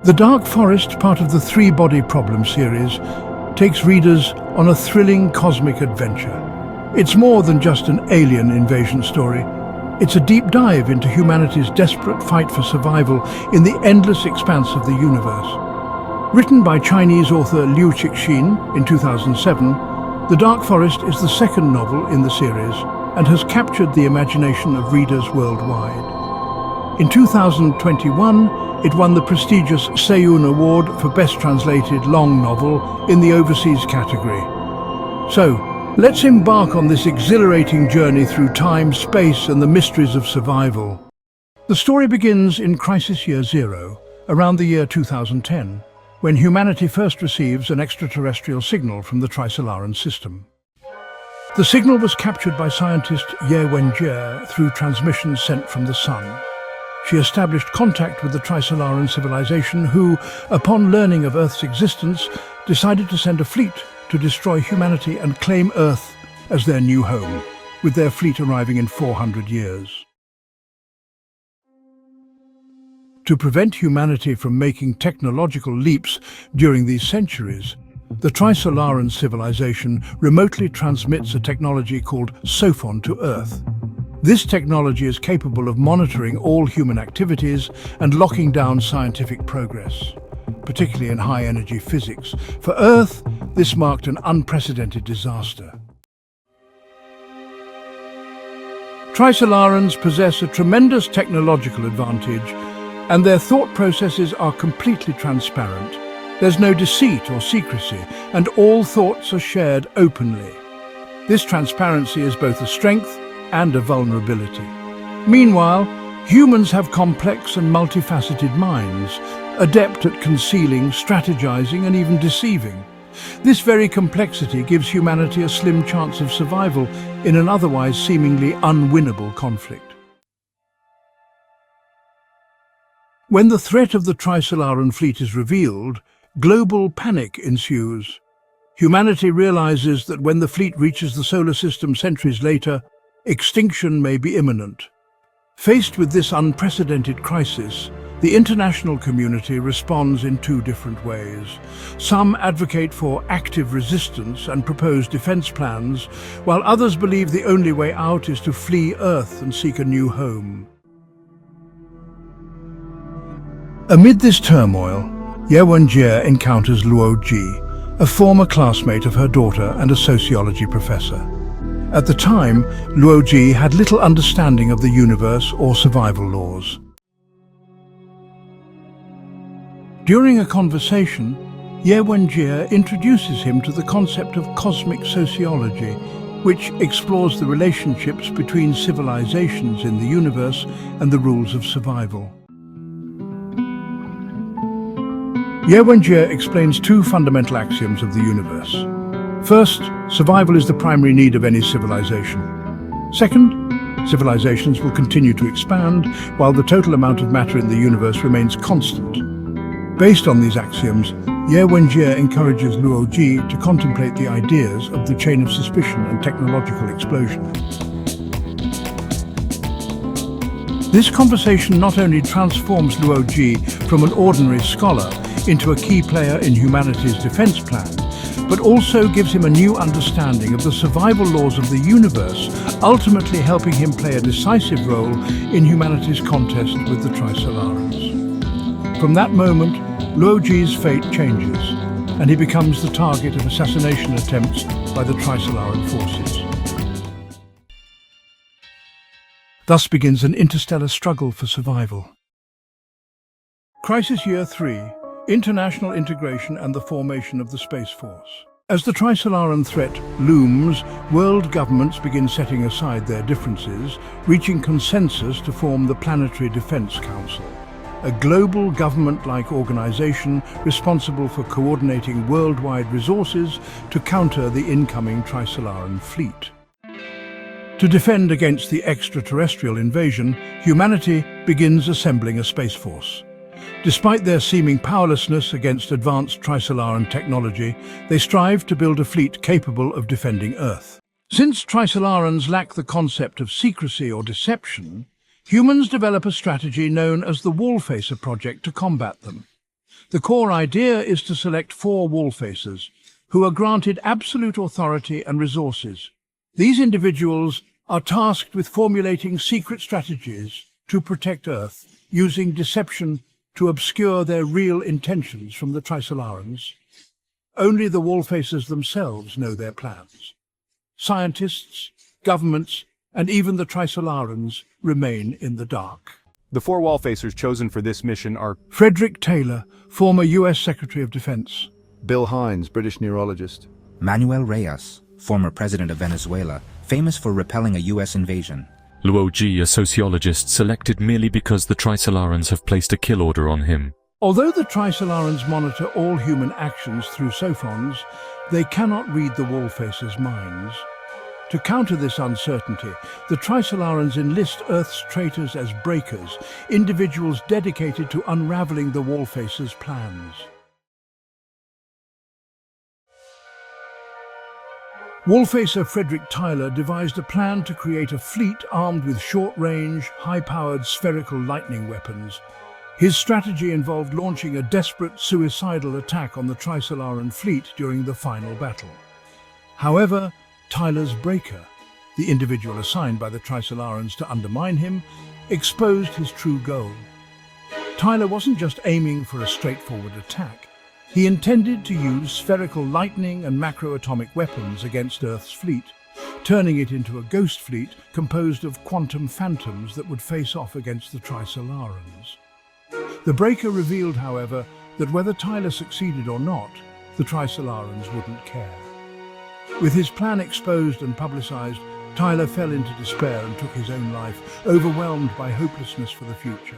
The Dark Forest, part of the Three-Body Problem series, takes readers on a thrilling cosmic adventure. It's more than just an alien invasion story. It's a deep dive into humanity's desperate fight for survival in the endless expanse of the universe. Written by Chinese author Liu Cixin in 2007, The Dark Forest is the second novel in the series and has captured the imagination of readers worldwide. In 2021, it won the prestigious Seiyun Award for Best Translated Long Novel in the Overseas category. So, let's embark on this exhilarating journey through time, space, and the mysteries of survival. The story begins in Crisis Year Zero, around the year 2010, when humanity first receives an extraterrestrial signal from the Trisolaran system. The signal was captured by scientist Ye Wenjie through transmissions sent from the Sun. She established contact with the Trisolaran civilization who, upon learning of Earth's existence, decided to send a fleet to destroy humanity and claim Earth as their new home, with their fleet arriving in 400 years. To prevent humanity from making technological leaps during these centuries, the Trisolaran civilization remotely transmits a technology called Sophon to Earth. This technology is capable of monitoring all human activities and locking down scientific progress, particularly in high-energy physics. For Earth, this marked an unprecedented disaster. Trisolarans possess a tremendous technological advantage, and their thought processes are completely transparent. There's no deceit or secrecy, and all thoughts are shared openly. This transparency is both a strength and a vulnerability. Meanwhile, humans have complex and multifaceted minds, adept at concealing, strategizing, and even deceiving. This very complexity gives humanity a slim chance of survival in an otherwise seemingly unwinnable conflict. When the threat of the Trisolaran fleet is revealed, global panic ensues. Humanity realizes that when the fleet reaches the solar system centuries later, extinction may be imminent. Faced with this unprecedented crisis, the international community responds in two different ways. Some advocate for active resistance and propose defense plans, while others believe the only way out is to flee Earth and seek a new home. Amid this turmoil, Ye Wenjie encounters Luo Ji, a former classmate of her daughter and a sociology professor. At the time, Luo Ji had little understanding of the universe or survival laws. During a conversation, Ye Wenjie introduces him to the concept of cosmic sociology, which explores the relationships between civilizations in the universe and the rules of survival. Ye Wenjie explains two fundamental axioms of the universe. First, survival is the primary need of any civilization. Second, civilizations will continue to expand while the total amount of matter in the universe remains constant. Based on these axioms, Ye Wenjie encourages Luo Ji to contemplate the ideas of the chain of suspicion and technological explosion. This conversation not only transforms Luo Ji from an ordinary scholar into a key player in humanity's defense plan, but also gives him a new understanding of the survival laws of the universe, ultimately helping him play a decisive role in humanity's contest with the Trisolarans. From that moment, Luo Ji's fate changes, and he becomes the target of assassination attempts by the Trisolaran forces. Thus begins an interstellar struggle for survival. Crisis Year 3. International integration and the formation of the Space Force. As the Trisolaran threat looms, world governments begin setting aside their differences, reaching consensus to form the Planetary Defense Council, a global government-like organization responsible for coordinating worldwide resources to counter the incoming Trisolaran fleet. To defend against the extraterrestrial invasion, humanity begins assembling a space force. Despite their seeming powerlessness against advanced Trisolaran technology, they strive to build a fleet capable of defending Earth. Since Trisolarans lack the concept of secrecy or deception, humans develop a strategy known as the Wallfacer project to combat them. The core idea is to select 4 Wallfacers, who are granted absolute authority and resources. These individuals are tasked with formulating secret strategies to protect Earth, using deception to obscure their real intentions from the Trisolarans. Only the Wallfacers themselves know their plans. Scientists, governments, and even the Trisolarans remain in the dark. The 4 Wallfacers chosen for this mission are Frederick Taylor, former U.S. Secretary of Defense. Bill Hines, British neurologist. Manuel Reyes, former president of Venezuela, famous for repelling a U.S. invasion. Luo Ji, a sociologist selected merely because the Trisolarans have placed a kill order on him. Although the Trisolarans monitor all human actions through sophons, they cannot read the Wallfacers' minds. To counter this uncertainty, the Trisolarans enlist Earth's traitors as breakers, individuals dedicated to unraveling the Wallfacers' plans. Wallfacer Frederick Taylor devised a plan to create a fleet armed with short-range, high-powered spherical lightning weapons. His strategy involved launching a desperate, suicidal attack on the Trisolaran fleet during the final battle. However, Tyler's breaker, the individual assigned by the Trisolarans to undermine him, exposed his true goal. Tyler wasn't just aiming for a straightforward attack. He intended to use spherical lightning and macroatomic weapons against Earth's fleet, turning it into a ghost fleet composed of quantum phantoms that would face off against the Trisolarans. The breaker revealed, however, that whether Tyler succeeded or not, the Trisolarans wouldn't care. With his plan exposed and publicized, Tyler fell into despair and took his own life, overwhelmed by hopelessness for the future.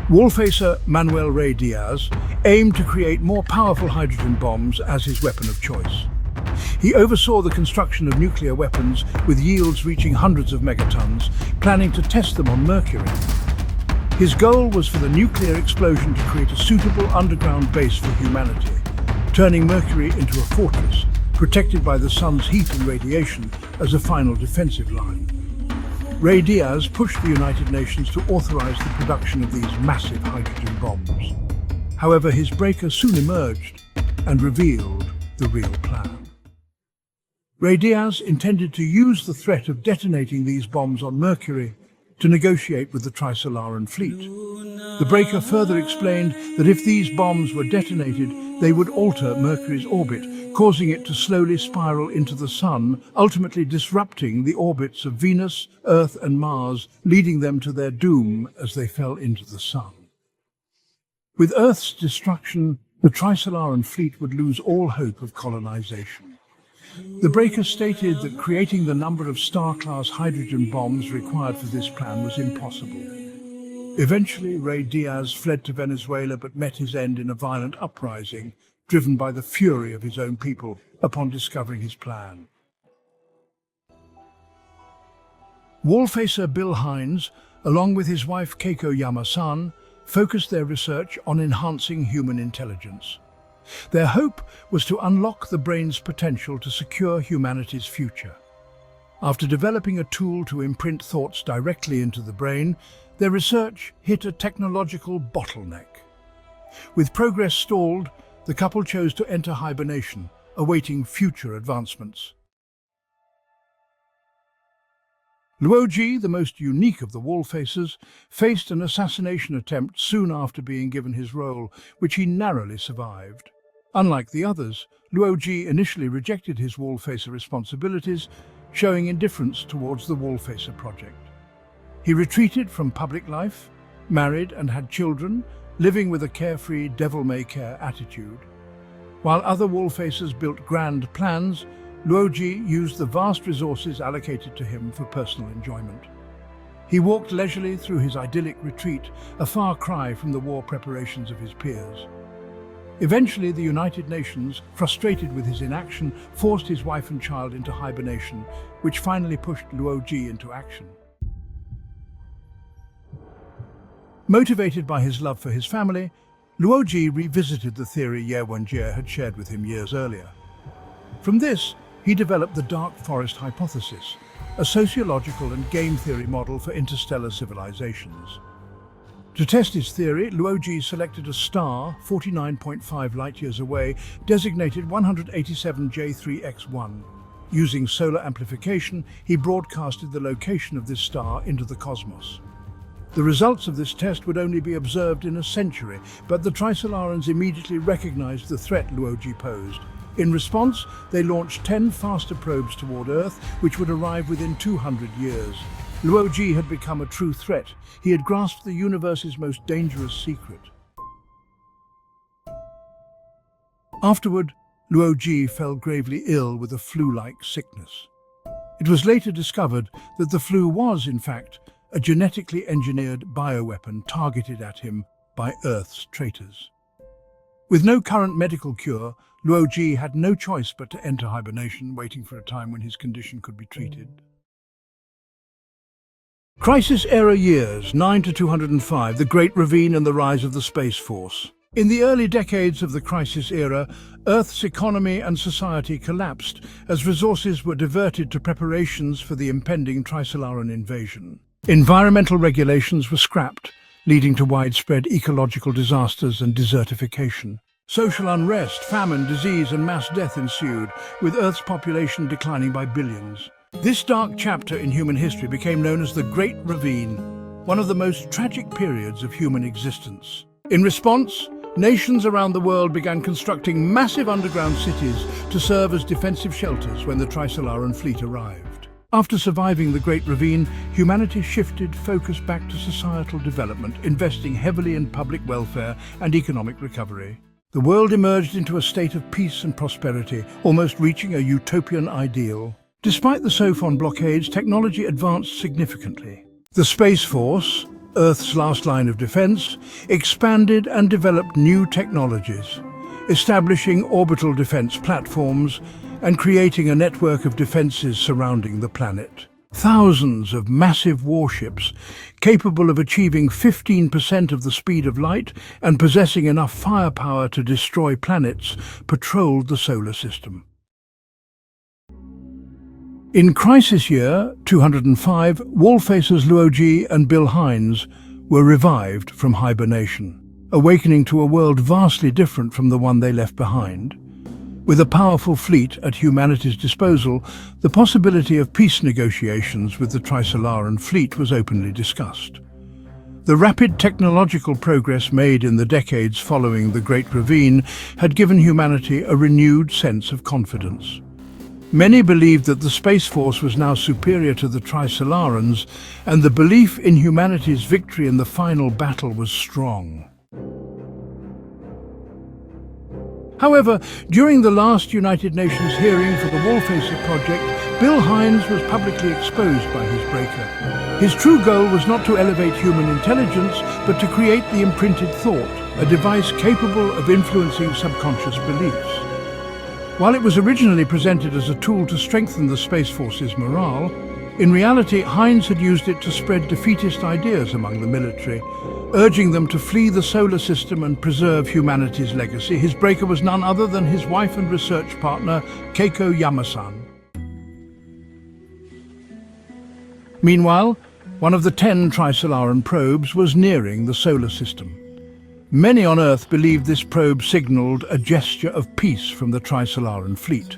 Wallfacer Manuel Rey Diaz aimed to create more powerful hydrogen bombs as his weapon of choice. He oversaw the construction of nuclear weapons with yields reaching hundreds of megatons, planning to test them on Mercury. His goal was for the nuclear explosion to create a suitable underground base for humanity, turning Mercury into a fortress, protected by the sun's heat and radiation as a final defensive line. Rey Diaz pushed the United Nations to authorize the production of these massive hydrogen bombs. However, his breaker soon emerged and revealed the real plan. Rey Diaz intended to use the threat of detonating these bombs on Mercury to negotiate with the Trisolaran fleet. The breaker further explained that if these bombs were detonated, they would alter Mercury's orbit, causing it to slowly spiral into the Sun, ultimately disrupting the orbits of Venus, Earth and Mars, leading them to their doom as they fell into the Sun. With Earth's destruction, the Trisolaran fleet would lose all hope of colonization. The breaker stated that creating the number of star-class hydrogen bombs required for this plan was impossible. Eventually, Rey Diaz fled to Venezuela but met his end in a violent uprising, driven by the fury of his own people upon discovering his plan. Wallfacer Bill Hines, along with his wife Keiko Yamasan, focused their research on enhancing human intelligence. Their hope was to unlock the brain's potential to secure humanity's future. After developing a tool to imprint thoughts directly into the brain, their research hit a technological bottleneck. With progress stalled, the couple chose to enter hibernation, awaiting future advancements. Luo Ji, the most unique of the Wallfacers, faced an assassination attempt soon after being given his role, which he narrowly survived. Unlike the others, Luo Ji initially rejected his Wallfacer responsibilities, showing indifference towards the Wallfacer project. He retreated from public life, married and had children, living with a carefree, devil-may-care attitude. While other Wallfacers built grand plans, Luo Ji used the vast resources allocated to him for personal enjoyment. He walked leisurely through his idyllic retreat, a far cry from the war preparations of his peers. Eventually, the United Nations, frustrated with his inaction, forced his wife and child into hibernation, which finally pushed Luo Ji into action. Motivated by his love for his family, Luo Ji revisited the theory Ye Wenjie had shared with him years earlier. From this, he developed the dark forest hypothesis, a sociological and game theory model for interstellar civilizations. To test his theory, Luo selected a star 49.5 light-years away, designated 187J3X1. Using solar amplification, he broadcasted the location of this star into the cosmos. The results of this test would only be observed in a century, but the Trisolarans immediately recognized the threat Luo posed. In response, they launched 10 faster probes toward Earth, which would arrive within 200 years. Luo had become a true threat. He had grasped the universe's most dangerous secret. Afterward, Luo fell gravely ill with a flu-like sickness. It was later discovered that the flu was, in fact, a genetically engineered bioweapon targeted at him by Earth's traitors. With no current medical cure, Luo had no choice but to enter hibernation, waiting for a time when his condition could be treated. Crisis-era years, 9 to 205, the Great Ravine and the rise of the Space Force. In the early decades of the Crisis era, Earth's economy and society collapsed as resources were diverted to preparations for the impending Trisolaran invasion. Environmental regulations were scrapped, leading to widespread ecological disasters and desertification. Social unrest, famine, disease, and mass death ensued, with Earth's population declining by billions. This dark chapter in human history became known as the Great Ravine, one of the most tragic periods of human existence. In response, nations around the world began constructing massive underground cities to serve as defensive shelters when the Trisolaran fleet arrived. After surviving the Great Ravine, humanity shifted focus back to societal development, investing heavily in public welfare and economic recovery. The world emerged into a state of peace and prosperity, almost reaching a utopian ideal. Despite the Sophon blockades, technology advanced significantly. The Space Force, Earth's last line of defense, expanded and developed new technologies, establishing orbital defense platforms and creating a network of defenses surrounding the planet. Thousands of massive warships, capable of achieving 15% of the speed of light and possessing enough firepower to destroy planets, patrolled the solar system. In Crisis Year 205, Wallfacers Luo and Bill Hines were revived from hibernation, awakening to a world vastly different from the one they left behind. With a powerful fleet at humanity's disposal, the possibility of peace negotiations with the Trisolaran fleet was openly discussed. The rapid technological progress made in the decades following the Great Ravine had given humanity a renewed sense of confidence. Many believed that the Space Force was now superior to the Trisolarans, and the belief in humanity's victory in the final battle was strong. However, during the last United Nations hearing for the Wallfacer project, Bill Hines was publicly exposed by his breaker. His true goal was not to elevate human intelligence, but to create the imprinted thought, a device capable of influencing subconscious beliefs. While it was originally presented as a tool to strengthen the Space Force's morale, in reality Hines had used it to spread defeatist ideas among the military, urging them to flee the solar system and preserve humanity's legacy. His breaker was none other than his wife and research partner, Keiko Yamasan. Meanwhile, one of the 10 Trisolaran probes was nearing the solar system. Many on Earth believed this probe signaled a gesture of peace from the Trisolaran fleet.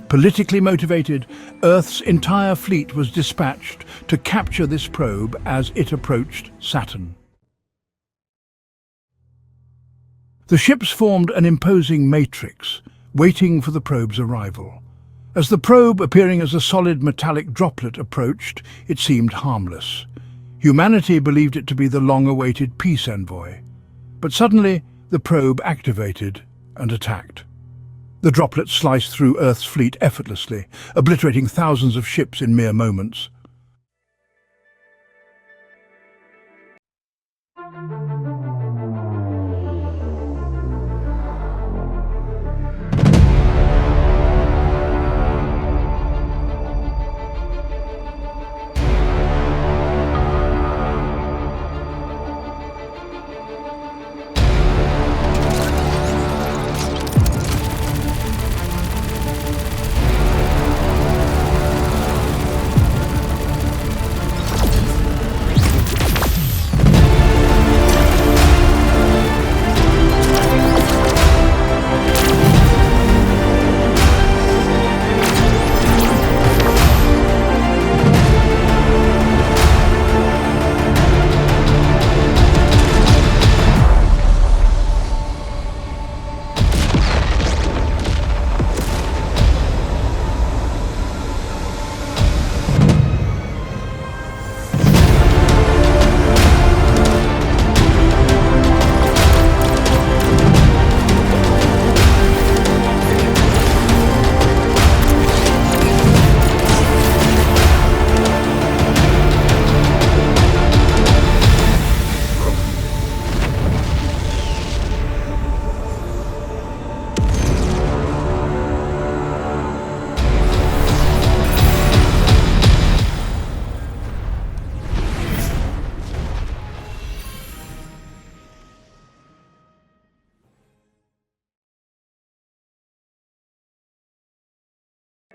Politically motivated, Earth's entire fleet was dispatched to capture this probe as it approached Saturn. The ships formed an imposing matrix, waiting for the probe's arrival. As the probe, appearing as a solid metallic droplet, approached, it seemed harmless. Humanity believed it to be the long-awaited peace envoy. But suddenly, the probe activated and attacked. The droplet sliced through Earth's fleet effortlessly, obliterating thousands of ships in mere moments.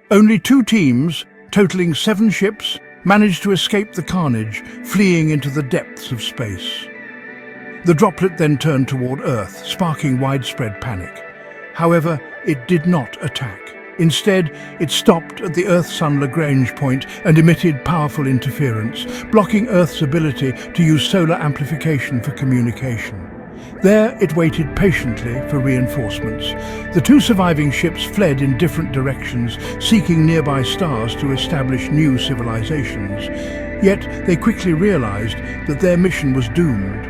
Only 2 teams, totaling 7 ships, managed to escape the carnage, fleeing into the depths of space. The droplet then turned toward Earth, sparking widespread panic. However, it did not attack. Instead, it stopped at the Earth-Sun Lagrange point and emitted powerful interference, blocking Earth's ability to use solar amplification for communication. There, it waited patiently for reinforcements. The 2 surviving ships fled in different directions, seeking nearby stars to establish new civilizations. Yet, they quickly realized that their mission was doomed.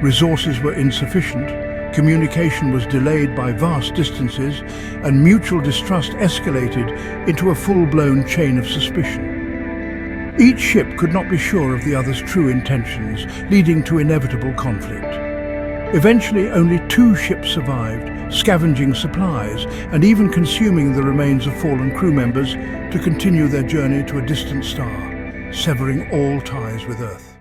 Resources were insufficient, communication was delayed by vast distances, and mutual distrust escalated into a full-blown chain of suspicion. Each ship could not be sure of the other's true intentions, leading to inevitable conflict. Eventually, only 2 ships survived, scavenging supplies and even consuming the remains of fallen crew members to continue their journey to a distant star, severing all ties with Earth.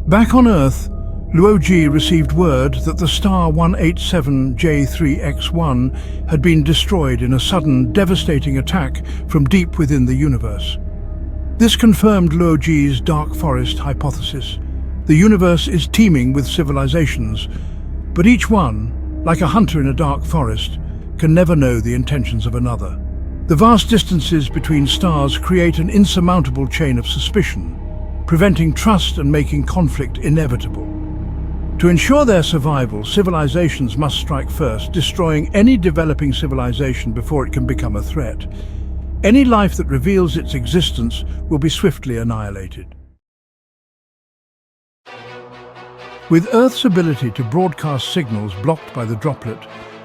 Back on Earth, Luoji received word that the star 187J3X1 had been destroyed in a sudden, devastating attack from deep within the universe. This confirmed Luoji's dark forest hypothesis. The universe is teeming with civilizations, but each one, like a hunter in a dark forest, can never know the intentions of another. The vast distances between stars create an insurmountable chain of suspicion, preventing trust and making conflict inevitable. To ensure their survival, civilizations must strike first, destroying any developing civilization before it can become a threat. Any life that reveals its existence will be swiftly annihilated. With Earth's ability to broadcast signals blocked by the droplet,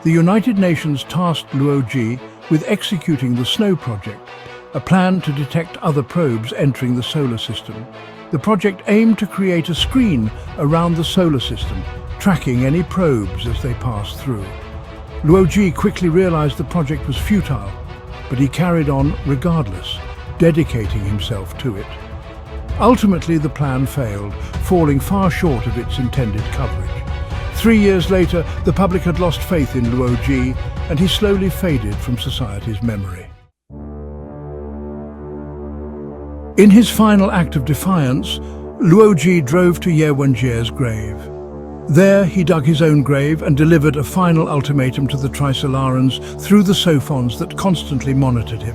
the United Nations tasked Luoji with executing the SNOW project, a plan to detect other probes entering the solar system. The project aimed to create a screen around the solar system, tracking any probes as they passed through. Luoji quickly realized the project was futile, but he carried on regardless, dedicating himself to it. Ultimately, the plan failed, falling far short of its intended coverage. 3 years later, the public had lost faith in Luoji, and he slowly faded from society's memory. In his final act of defiance, Luoji drove to Ye Wenjie's grave. There, he dug his own grave and delivered a final ultimatum to the Trisolarans through the Sophons that constantly monitored him.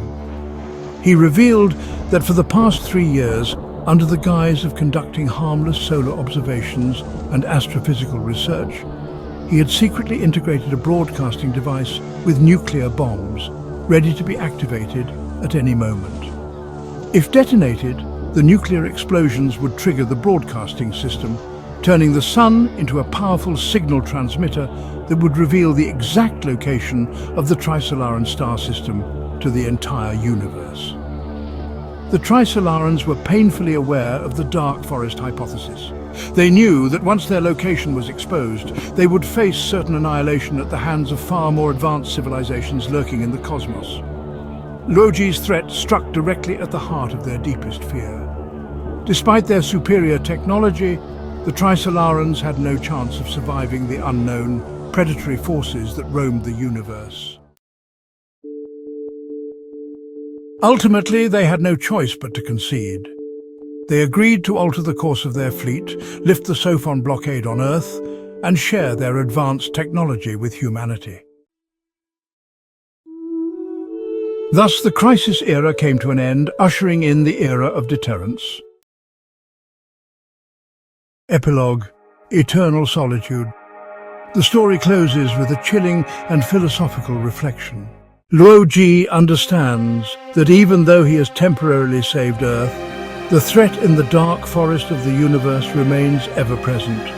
He revealed that for the past 3 years, under the guise of conducting harmless solar observations and astrophysical research, he had secretly integrated a broadcasting device with nuclear bombs, ready to be activated at any moment. If detonated, the nuclear explosions would trigger the broadcasting system, turning the Sun into a powerful signal transmitter that would reveal the exact location of the Trisolaran star system to the entire universe. The Trisolarans were painfully aware of the dark forest hypothesis. They knew that once their location was exposed, they would face certain annihilation at the hands of far more advanced civilizations lurking in the cosmos. Luoji's threat struck directly at the heart of their deepest fear. Despite their superior technology, the Trisolarans had no chance of surviving the unknown, predatory forces that roamed the universe. Ultimately, they had no choice but to concede. They agreed to alter the course of their fleet, lift the Sophon blockade on Earth, and share their advanced technology with humanity. Thus, the crisis era came to an end, ushering in the era of deterrence. Epilogue, Eternal Solitude. The story closes with a chilling and philosophical reflection. Luoji understands that even though he has temporarily saved Earth, the threat in the dark forest of the universe remains ever present.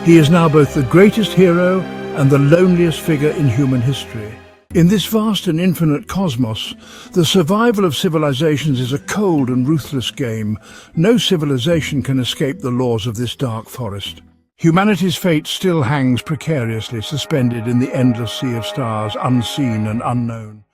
He is now both the greatest hero and the loneliest figure in human history. In this vast and infinite cosmos, the survival of civilizations is a cold and ruthless game. No civilization can escape the laws of this dark forest. Humanity's fate still hangs precariously suspended in the endless sea of stars, unseen and unknown.